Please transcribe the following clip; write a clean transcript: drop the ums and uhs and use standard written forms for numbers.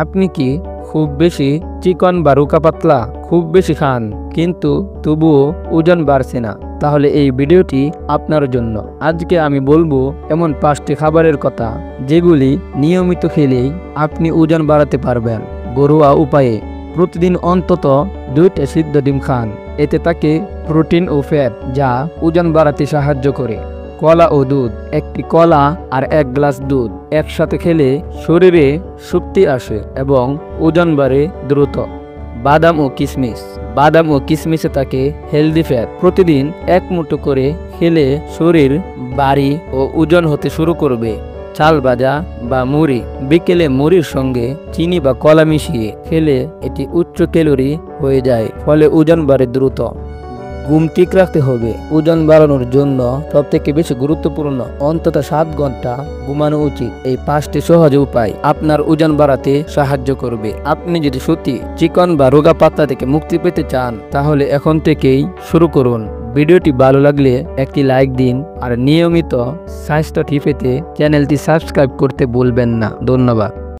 আপনি কি খুব বেশি চিকন বা রোগা পাতলা খুব বেশি খান কিন্তু তবুও ওজন বাড়ছে না? তাহলে এই ভিডিওটি আপনার জন্য। আজকে আমি বলবো এমন 5টি খাবারের কথা যেগুলি নিয়মিত খেলেই আপনি ওজন বাড়াতে পারবেন ঘরোয়া উপায়ে। প্রতিদিন অন্তত 2টা সিদ্ধ ডিম খান, এতে থাকে প্রোটিন ও ফ্যাট যা ওজন বাড়াতে সাহায্য করে। কলা ও দুধ, একটি কলা আর 1 গ্লাস দুধ একসাথে খেলে শরীরে শক্তি আসে এবং ওজন বাড়ে দ্রুত। বাদাম ও কিশমিশ, বাদাম ও কিশমিশে থাকে হেলদি ফ্যাট। প্রতিদিন 1 মুঠো করে খেলে শরীর ভারী ও ওজন হতে শুরু করবে। চাল ভাজা বা মুড়ি, বিকেলে মুড়ির সঙ্গে চিনি বা কলা মিশিয়ে খেলে এটি উচ্চ ক্যালোরি হয়ে যায়, ফলে ওজন বাড়ে দ্রুত। ঘুম ঠিক রাখতে হবে। ওজন বাড়ানোর জন্য সবথেকে বেশি গুরুত্বপূর্ণ অন্তত 7 ঘন্টা ঘুমানো উচিত। এই 5টি সহজ উপায় আপনার ওজন বাড়াতে সাহায্য করবে। আপনি যদি সত্যি চিকন বা রোগা পাতলা থেকে মুক্তি পেতে চান তাহলে এখন থেকেই শুরু করুন। ভিডিওটি ভালো লাগলে একটি লাইক দিন আর নিয়মিত স্বাস্থ্য টিপস পেতে চ্যানেলটি সাবস্ক্রাইব করতে ভুলবেন না। ধন্যবাদ।